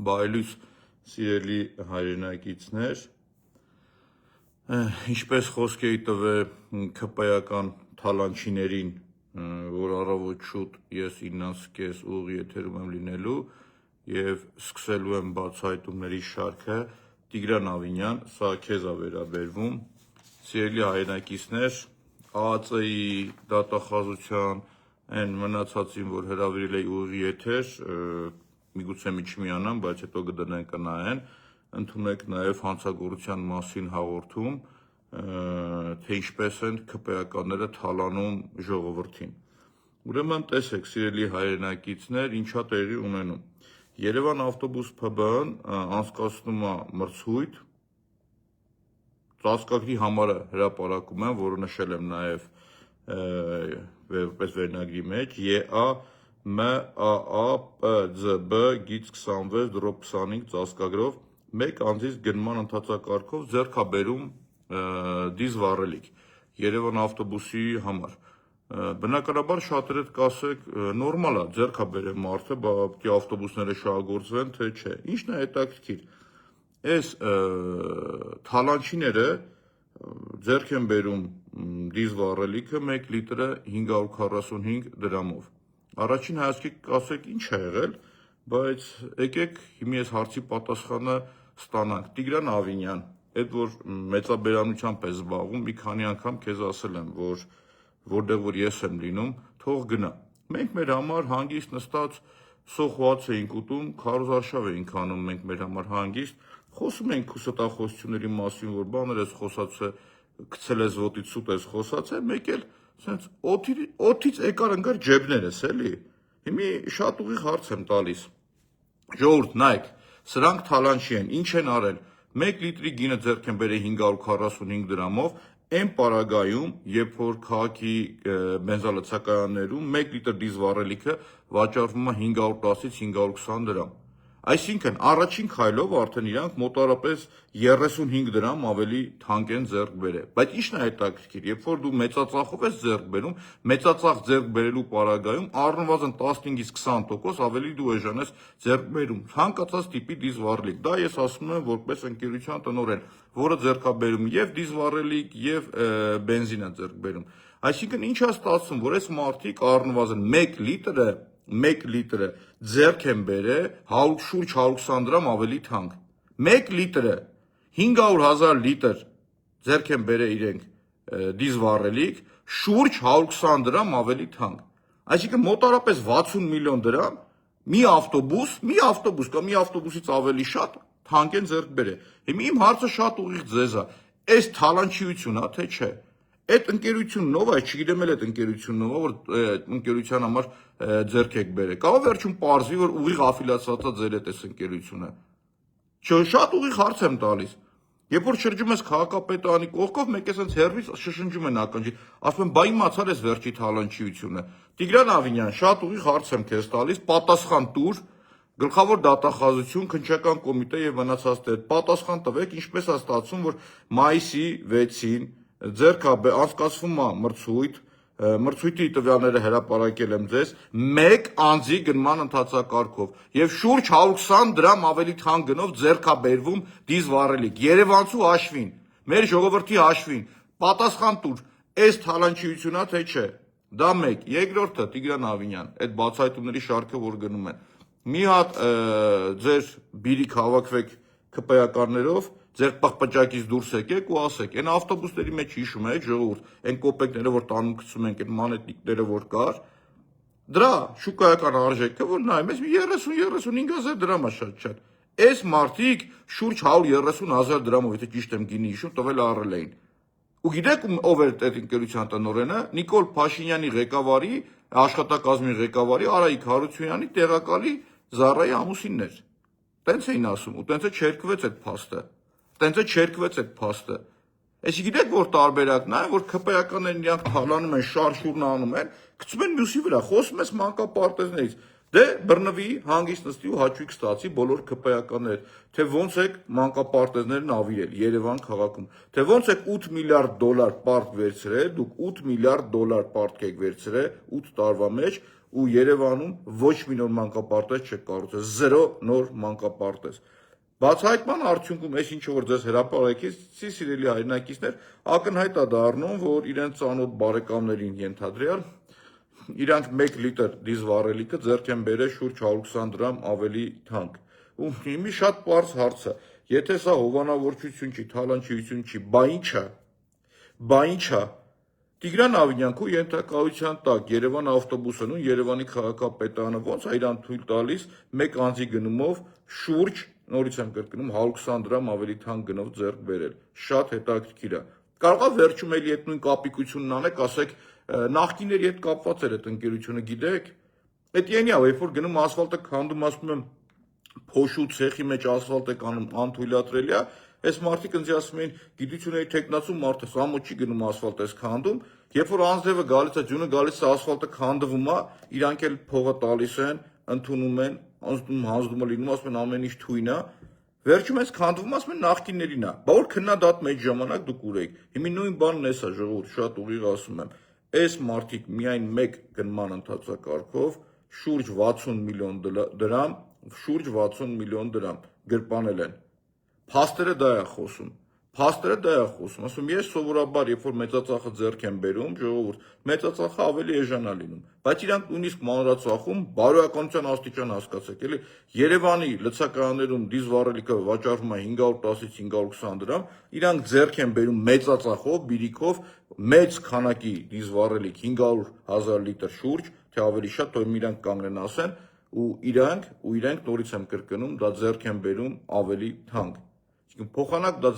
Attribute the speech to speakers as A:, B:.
A: Բայլույս սիրելի հայրենակիցներ, ինչպես խոսք էի տվել ՔՊ-ական թալանչիներին, որ առավոտ շուտ ես 9:30 ուղիղ եթերում եմ լինելու և սկսելու եմ բացահայտումների շարքը, Տիգրան Ավինյան, սա քեզ է վերաբերվում, սիրելի հայրենակիցներ, ԱԱԾ-ի դատախազության այն մնացածին, որ հրավիրել էի ուղիղ եթեր, միգուցե մի չմիանամ, բայց հետո կդնեն կնայեն, ընդունեք նաև հանցագործության մասին հաղորդում, թե ինչպես են ՔՊ-ականները թալանում ժողովրդին։ Ուրեմն տեսեք, սիրելի հայրենակիցներ, ինչա տեղի ունենում։ Երևան ավտոբուս ՓԲ-ն անցկացնում է մրցույթ, ծածկագրի համարը հրապարակում եմ, որը նշել եմ նաև որպես վերնագրի մեջ, ԵԱՄԱԱՊՁԲ/26/25 ծածկագրով մեկ անձից գնման ընթացակարգով ձեռք է բերում դիզվառելիք Երևան ավտոբուսի համար։ Բնականաբար շատերդ կասեք, նորմալ է, ձեռք է բերել մարդը, բա պետք է ավտոբուսները շահագործվեն, թե չէ։ Ինչն է հետաքրքիր։ Այս թալանչիները ձեռք են բերում դիզվառելիքը 1 լիտրը 545 դրամով։ Առաջին հայացքի կասեք ինչ է եղել, բայց եկեք հիմա այս հարցի պատասխանը ստանանք։ Տիգրան Ավինյան, այդ որ մեծաբերանությամբ է զբաղվում, մի քանի անգամ քեզ ասել եմ, որ որտեղ որ ես եմ լինում, թող գնա։ Մենք մեր համար հանգիստ նստած սոխված էինք ուտում, քարոզարշավ էինք անում մենք մեր համար հանգիստ, խոսում ենք ստախոսությունների մասին, որ բաներ ես խոսացը, գցել ես ոտից սուտ ես խոսացը, մեկ էլ սենց օդից եկար ընկար ջեբներս, էլի։ Հիմի շատ ուղիղ հարց եմ տալիս։ Ժողովուրդ, նայեք, սրանք թալանչի են, ինչ են արել։ 1 լիտրի գինը ձեռք են բերել 545 դրամով, այն պարագայում, երբ որ քաղաքի բենզալցակայաններում 1 լիտր դիզվառելիքը վաճառվում է 510-ից 520 դրամ։ Այսինքն, առաջին քայլով արդեն իրանք մոտարապես 35 դրամ ավելի թանկ են ձեռք բերել։ Բայց ինչն է հետաքրքիր, երբ որ դու մեծածախով ես ձեռք բերում, մեծածախ ձեռք բերելու պարագայում առնվազն 15-ից 20% ավելի դու էժան ես ձեռք բերում։ Ցանկացած տիպի դիզվառելիք։ Դա ես ասում եմ որպես ընկերության տնօրեն, որը ձեռք է բերում եւ դիզվառելիք, եւ բենզին է ձեռք բերում։ Այսինքն ինչ է ստացվում, որ այս մարդիկ առնվազն 1 լիտրը ձեռք են բերել շուրջ 120 դրամ ավելի թանկ։ 1 լիտրը 500,000 լիտր ձեռք են բերել իրենք դիզվառելիք շուրջ 120 դրամ ավելի թանկ։ Այսինքն մոտարապես 60 միլիոն դրամ մի ավտոբուս կամ մի ավտոբուսից ավելի շատ թանկ են ձեռք բերել։ Հիմա իմ հարցը շատ ուղիղ ձեզ է։ Այս թալանչիություն է, թե չէ։ Այդ ընկերությունն ով է, չգիտեմ էլ այդ ընկերությունն ով է, որ ընկերության համար ձեռք եք բերել։ Կարող վերջում պարզվի, որ ուղիղ աֆիլիացված է ձեր այդ ընկերությունը։ Շատ ուղիղ հարց եմ տալիս։ Երբ որ շրջում ես քաղաքապետարանի կողքով, մեկ է սենց հեռվից շշնջում են ականջի, ասում են, բա իմացար ես վերջի թալանչիությունը։ Տիգրան Ավինյան, շատ ուղիղ հարց եմ քեզ տալիս, պատասխան տուր, գլխավոր դատախազություն, քննչական կոմիտե եւ մնացած դեր, պատասխան տվեք, ինչպես է ստացվում, որ մայիսի 6-ին ձեռք անցկացվում է մրցույթ, մրցույթի տվյալները հրապարակել եմ ձեզ, 1 անձի գնման ընթացակարգով եւ շուրջ 120 դրամ ավելի թանկ գնով ձեռք է բերվում դիզվառելիք Երևանցու հաշվին, մեր ժողովրդի հաշվին, պատասխան տուր, այս թալանչիությունն է, թե չէ։ Դա մեկ, երկրորդը Տիգրան Ավինյան, այդ բացահայտումների շարքը որ գնում են։ Մի հատ ձեր բիրիկ հավաքվեք ՔՊ-ականներով, ձեր պղպճակից դուրս եկեք ու ասեք, այն ավտոբուսների մեջ հիշում եք ժողովուրդ, այն կոպեկները որ տանում գցում ենք, այն մանեթիկները որ կար, դրա շուկայական արժեքը որ նայում ես 30-35,000 դրամ է շատ։ Այս մարդիկ շուրջ 130,000 դրամով, եթե ճիշտ եմ գինի հիշում, տվել առել էին։ Ու գիտեք ով էր այդ ընկերության տնօրենը, Նիկոլ Փաշինյանի ղեկավարի, աշխատակազմի ղեկավարի Արայիկ Հարությունյանի տեղակալի Զառայի ամուսինն էր։ Տենց էին ասում, ու տենց է չերկվեց այդ փաստը։ Այսինքն գիտեք որ տարբերակն է, որ ՔՊ-ականներն իրանք թալանում են, շարժուրն անում են, գցում են մյուսի վրա, խոսում ես մանկապարտեզներից։ Դե բռնվի, հանգիստ նստի ու հաճույք ստացի բոլոր ԿՊԱ-ականներ, թե ոնց եք մանկապարտեզներն ավիրել Երևան քաղաքում, թե ոնց եք 8 միլիարդ դոլար պարտք վերցրել, դուք 8 միլիարդ դոլար պարտք եք վերցրել 8 տարվա մեջ ու Երևանում ոչ մի նոր մանկապարտեզ չեք կառուցել, 0 նոր մանկապարտեզ։ Բացահայտման արդյունքում այս ինչ որ ձեզ հրապարակեցի, սիրելի հայրենակիցներ, ակնհայտ է դառնում, որ իրենց ծանոթ բարեկամներին ենթադրյալ իրանք 1 լիտր դիզլ վառելիքը ձեռք են բերել շուրջ 120 դրամ ավելի թանկ։ Ու մի շատ պարզ հարց է, եթե սա հովանավորչություն չի, թալանչիություն չի, բա ինչ է։ Տիգրան Ավինյան, քո ենթակայության տակ Երևան ավտոբուսն ու Երևանի քաղաքապետարանը ոնց է իրան թույլ տալիս մեկ անձի գնումով շուրջ, նորից եմ կրկնում, 120 դրամ ավելի թանկ գնով ձեռք բերել։ Շատ հետաքրքիր է։ Կարող է վերջում էլի այդ նույն կապիկությունն անեք, ասեք նախկիների հետ կապված էր այդ ընկերությունը, գիտեք։ Այդ ենի է, երբ որ գնում ասֆալտը քանդում, ասում եմ փոշու ցեխի մեջ ասֆալտ է կանում, անթույլատրելի է, այս մարդիկ ինձ ասում էին, գիտությունների տեխնացու մարդ է, ամոթ չի գնում ասֆալտ էս քանդում, երբ որ անձրևը գալիս է, ջունը գալիս է, ասֆալտը քանդվում է, իրանք էլ փողը տալիս են, ընդունում են, հանձնում է լինում, ասում են ամեն ինչ թույն է, վերջում էս քանդվում, ասում են նախկիններին է, բա որ քննադատում այդ ժամանակ դուք ուրեք, հիմա նույն բանն էս է, ժողովուրդ, շատ ուղիղ ասում եմ, այս մարդիկ միայն մեկ գնման ընթացակարգով շուրջ 60 միլիոն դրամ, շուրջ 60 միլիոն դրամ գրպանել են։ Փաստերը դա է խոսում։ Ասում ես սովորաբար, երբ որ մեծածախը ձեռք են բերում, ժողովուրդ, մեծածախը ավելի էժան է լինում, բայց իրանք նույնիսկ մանրածախում բարոյականության աստիճան հասկացեք, էլի Երևանի լցակայաններում դիզլ վառելիքը վաճառվում է 510-ից 520 դրամ, իրանք ձեռք են բերում մեծածախով, բիրիկով մեծ քանակի դիզլ վառելիք 500,000 լիտր շուրջ, թե ավելի շատ, թող իրանք կանգնեն ասեն, ու իրանք նորից եմ կրկնում, դա ձեռք են բերում ավելի թանկ։ Փոխանակ դա